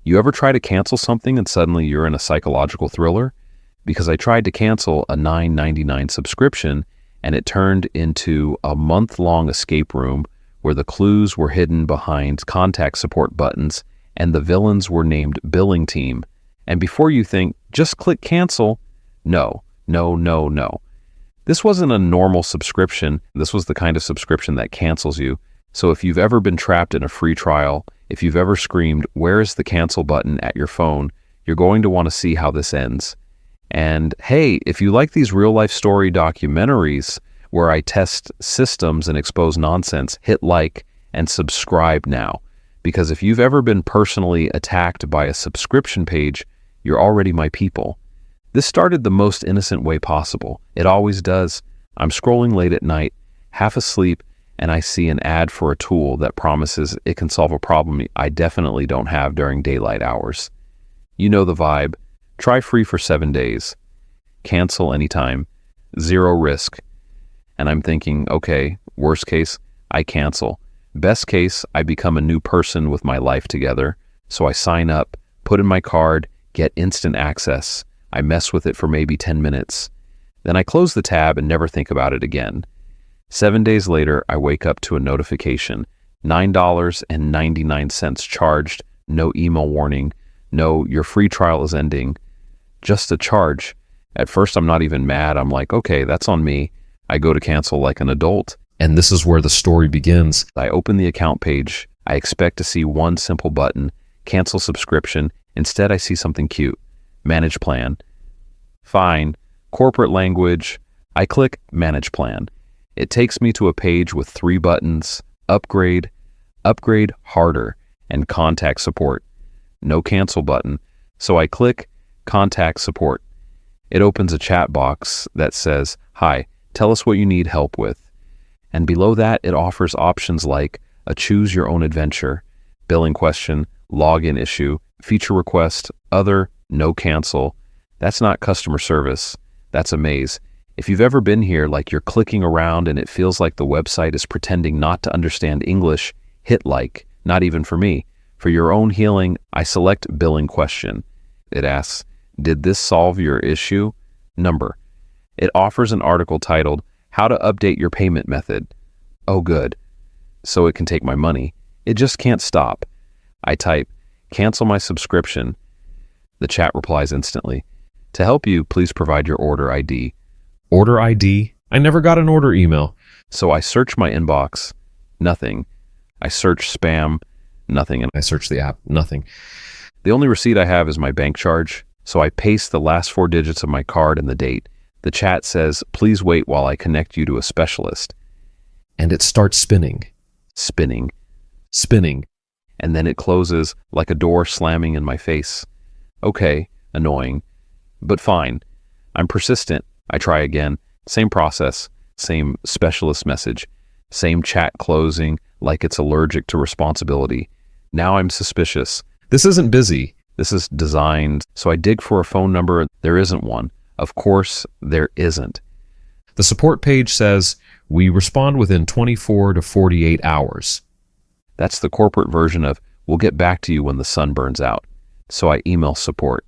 You ever try to cancel something and suddenly you're in a psychological thriller? Because I tried to cancel a $9.99 subscription and it turned into a month-long escape room where the clues were hidden behind contact support buttons and the villains were named billing team. And before you think, just click cancel, no. This wasn't a normal subscription. This was the kind of subscription that cancels you. So if you've ever been trapped in a free trial, if you've ever screamed, "Where is the cancel button?" at your phone, you're going to want to see how this ends. And hey, if you like these real-life story documentaries where I test systems and expose nonsense, hit like and subscribe now. Because if you've ever been personally attacked by a subscription page, you're already my people. This started the most innocent way possible. It always does. I'm scrolling late at night, half asleep, and I see an ad for a tool that promises it can solve a problem I definitely don't have during daylight hours. You know the vibe. Try free for 7 days. Cancel anytime. 0 risk. And I'm thinking, okay, worst case, I cancel. Best case, I become a new person with my life together. So I sign up, put in my card, get instant access. I mess with it for maybe 10 minutes. Then I close the tab and never think about it again. 7 days later, I wake up to a notification. $9.99 charged, no email warning, no, your free trial is ending. Just a charge. At first, I'm not even mad. I'm like, okay, that's on me. I go to cancel like an adult. And this is where the story begins. I open the account page. I expect to see one simple button, cancel subscription. Instead, I see something cute. Manage plan. Fine. Corporate language. I click manage plan. It takes me to a page with 3 buttons, upgrade, upgrade harder, and contact support. No cancel button. So I click contact support. It opens a chat box that says, "Hi, tell us what you need help with." And below that, it offers options like a choose your own adventure, billing question, login issue, feature request, other, no cancel. That's not customer service. That's a maze. If you've ever been here, like you're clicking around and it feels like the website is pretending not to understand English, hit like. Not even for me. For your own healing, I select billing question. It asks, did this solve your issue? Number. It offers an article titled, How to Update Your Payment Method. Oh, good. So it can take my money. It just can't stop. I type, cancel my subscription. The chat replies instantly. To help you, please provide your order ID. Order ID? I never got an order email. So I search my inbox. Nothing. I search spam. Nothing. And I search the app. Nothing. The only receipt I have is my bank charge. So I paste the last 4 digits of my card and the date. The chat says, please wait while I connect you to a specialist. And it starts spinning. Spinning. Spinning. And then it closes like a door slamming in my face. Okay, annoying. But fine. I'm persistent. I try again. Same process. Same specialist message. Same chat closing like it's allergic to responsibility. Now I'm suspicious. This isn't busy. This is designed. So I dig for a phone number. There isn't one. Of course, there isn't. The support page says, we respond within 24 to 48 hours. That's the corporate version of, we'll get back to you when the sun burns out. So I email support.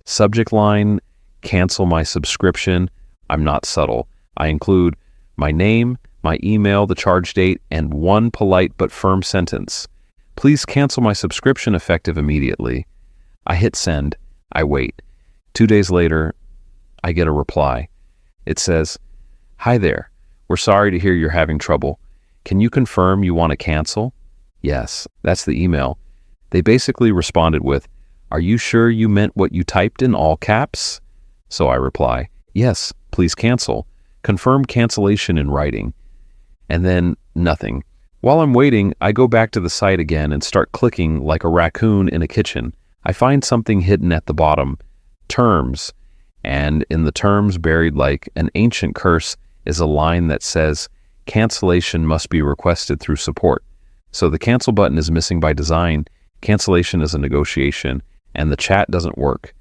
Subject line, cancel my subscription. I'm not subtle. I include my name, my email, the charge date, and one polite but firm sentence. Please cancel my subscription effective immediately. I hit send. I wait. 2 days later, I get a reply. It says, hi there. We're sorry to hear you're having trouble. Can you confirm you want to cancel? Yes, that's the email. They basically responded with, are you sure you meant what you typed in all caps? So I reply, yes, please cancel. Confirm cancellation in writing. And then nothing. While I'm waiting, I go back to the site again and start clicking like a raccoon in a kitchen. I find something hidden at the bottom, terms. And in the terms, buried like an ancient curse, is a line that says, cancellation must be requested through support. So the cancel button is missing by design, cancellation is a negotiation, and the chat doesn't work.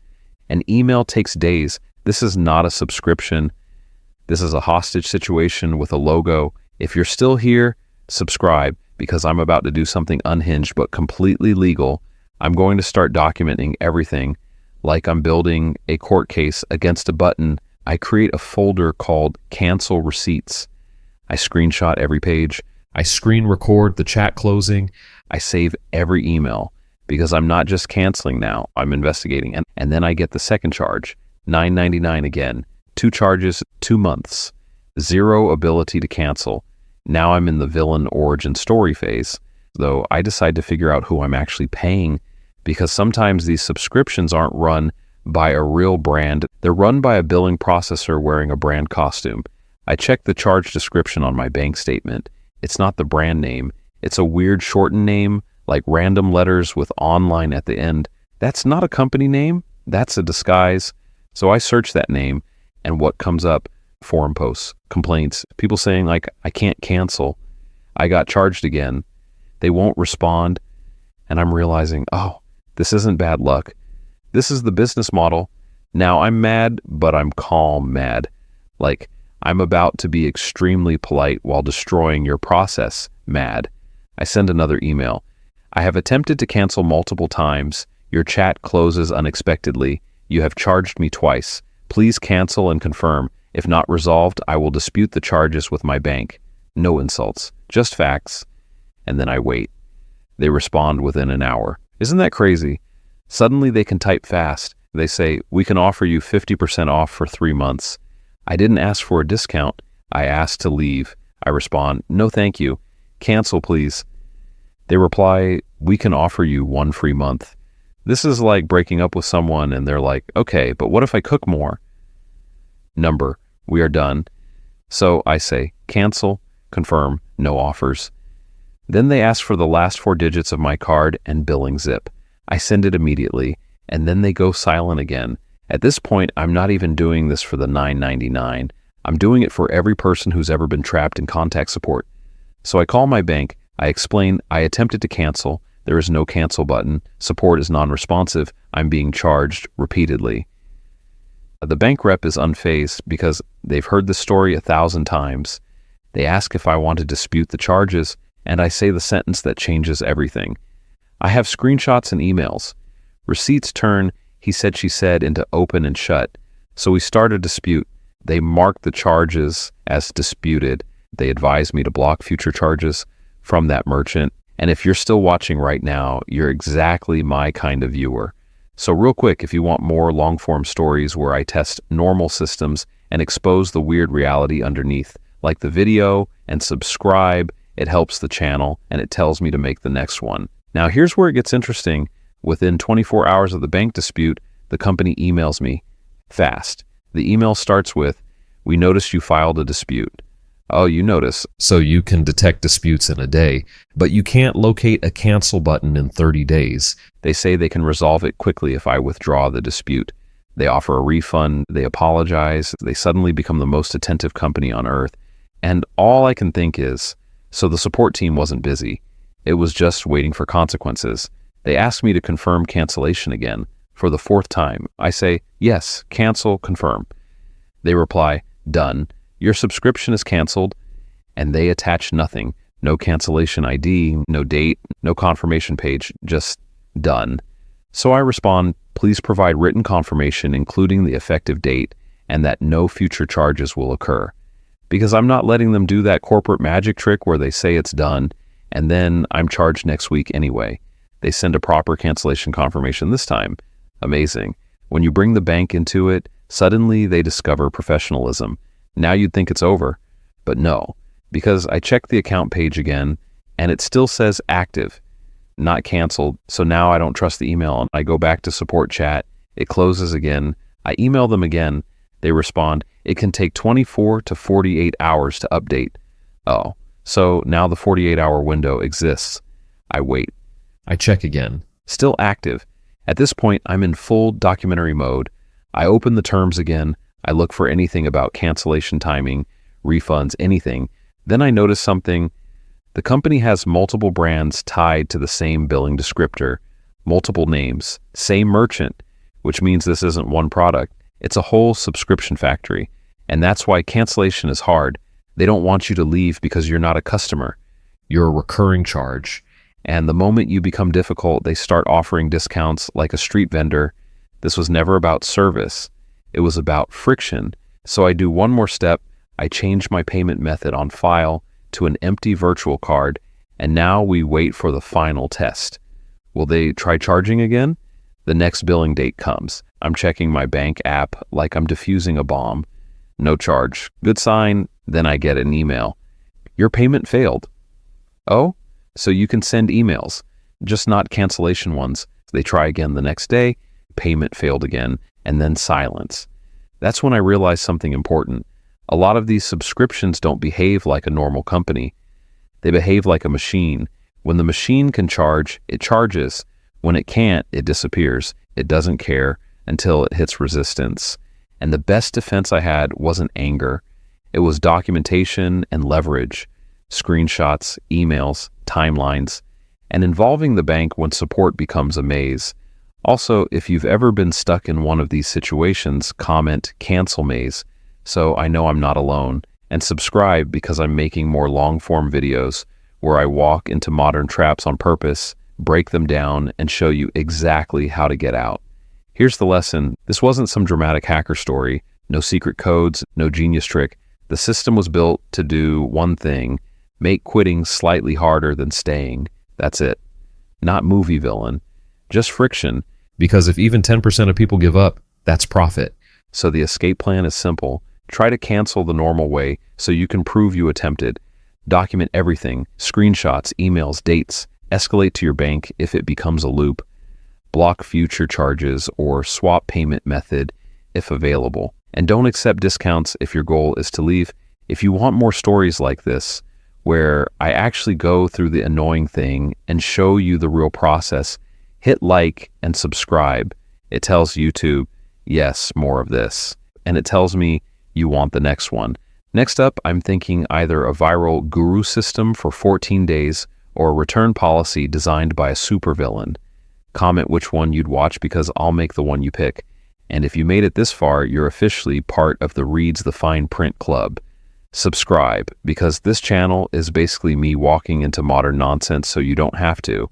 An email takes days. This is not a subscription. This is a hostage situation with a logo. If you're still here, subscribe, because I'm about to do something unhinged but completely legal. I'm going to start documenting everything like I'm building a court case against a button. I create a folder called Cancel Receipts. I screenshot every page. I screen record the chat closing. I save every email because I'm not just canceling now, I'm investigating. And then I get the second charge, $9.99 again. 2 charges, 2 months, 0 ability to cancel. Now I'm in the villain origin story phase, though I decide to figure out who I'm actually paying, because sometimes these subscriptions aren't run by a real brand. They're run by a billing processor wearing a brand costume. I check the charge description on my bank statement. It's not the brand name. It's a weird shortened name, like random letters with online at the end. That's not a company name. That's a disguise. So I search that name, and what comes up? Forum posts, complaints, people saying like, I can't cancel. I got charged again. They won't respond. And I'm realizing, oh, this isn't bad luck. This is the business model. Now I'm mad, but I'm calm mad. Like, I'm about to be extremely polite while destroying your process mad. I send another email. I have attempted to cancel multiple times. Your chat closes unexpectedly. You have charged me twice. Please cancel and confirm. If not resolved, I will dispute the charges with my bank. No insults, just facts. And then I wait. They respond within an hour. Isn't that crazy? Suddenly they can type fast. They say, we can offer you 50% off for 3 months. I didn't ask for a discount. I asked to leave. I respond, no thank you. Cancel, please. They reply, we can offer you 1 free month. This is like breaking up with someone and they're like, okay, but what if I cook more? Number, we are done. So I say, cancel, confirm, no offers. Then they ask for the last 4 digits of my card and billing zip. I send it immediately, and then they go silent again. At this point, I'm not even doing this for the $9.99. I'm doing it for every person who's ever been trapped in contact support. So I call my bank. I explain I attempted to cancel. There is no cancel button. Support is non-responsive. I'm being charged repeatedly. The bank rep is unfazed because they've heard the story 1,000 times. They ask if I want to dispute the charges, and I say the sentence that changes everything. I have screenshots and emails. Receipts turn he said she said into open and shut. So we start a dispute. They mark the charges as disputed. They advise me to block future charges from that merchant. And if you're still watching right now, you're exactly my kind of viewer. So real quick, if you want more long-form stories where I test normal systems and expose the weird reality underneath, like the video and subscribe, it helps the channel and it tells me to make the next one. Now here's where it gets interesting. Within 24 hours of the bank dispute, the company emails me fast. The email starts with, we noticed you filed a dispute. Oh, you notice. So you can detect disputes in a day, but you can't locate a cancel button in 30 days. They say they can resolve it quickly if I withdraw the dispute. They offer a refund, they apologize, they suddenly become the most attentive company on earth. And all I can think is, so the support team wasn't busy. It was just waiting for consequences. They asked me to confirm cancellation again for the 4th time. I say, yes, cancel, confirm. They reply, done. Your subscription is canceled, and they attach nothing. No cancellation ID, no date, no confirmation page, just done. So I respond, please provide written confirmation including the effective date and that no future charges will occur. Because I'm not letting them do that corporate magic trick where they say it's done, and then I'm charged next week anyway. They send a proper cancellation confirmation this time. Amazing. When you bring the bank into it, suddenly they discover professionalism. Now you'd think it's over, but no, because I checked the account page again and it still says active, not canceled. So now I don't trust the email and I go back to support chat. It closes again. I email them again. They respond, it can take 24 to 48 hours to update. Oh, so now the 48-hour window exists. I wait. I check again. Still active. At this point, I'm in full documentary mode. I open the terms again. I look for anything about cancellation timing, refunds, anything. Then I notice something. The company has multiple brands tied to the same billing descriptor, multiple names, same merchant, which means this isn't one product. It's a whole subscription factory. And that's why cancellation is hard. They don't want you to leave because you're not a customer. You're a recurring charge. And the moment you become difficult, they start offering discounts like a street vendor. This was never about service. It was about friction. So I do one more step. I change my payment method on file to an empty virtual card, and now we wait for the final test. Will they try charging again? The next billing date comes. I'm checking my bank app like I'm defusing a bomb. No charge. Good sign. Then I get an email. Your payment failed. Oh? So you can send emails, just not cancellation ones. They try again the next day, payment failed again, and then silence. That's when I realized something important. A lot of these subscriptions don't behave like a normal company. They behave like a machine. When the machine can charge, it charges. When it can't, it disappears. It doesn't care until it hits resistance. And the best defense I had wasn't anger. It was documentation and leverage, screenshots, emails, timelines, and involving the bank when support becomes a maze. Also, if you've ever been stuck in one of these situations, comment cancel maze so I know I'm not alone, and subscribe because I'm making more long-form videos where I walk into modern traps on purpose, break them down, and show you exactly how to get out. Here's the lesson. This wasn't some dramatic hacker story, no secret codes, no genius trick. The system was built to do one thing: make quitting slightly harder than staying. That's it. Not movie villain, just friction. Because if even 10% of people give up, that's profit. So the escape plan is simple. Try to cancel the normal way so you can prove you attempted. Document everything, screenshots, emails, dates. Escalate to your bank if it becomes a loop. Block future charges or swap payment method if available. And don't accept discounts if your goal is to leave. If you want more stories like this, where I actually go through the annoying thing and show you the real process, hit like and subscribe. It tells YouTube, yes, more of this. And it tells me you want the next one. Next up, I'm thinking either a viral guru system for 14 days or a return policy designed by a supervillain. Comment which one you'd watch because I'll make the one you pick. And if you made it this far, you're officially part of the Reads the Fine Print Club. Subscribe, because this channel is basically me walking into modern nonsense so you don't have to.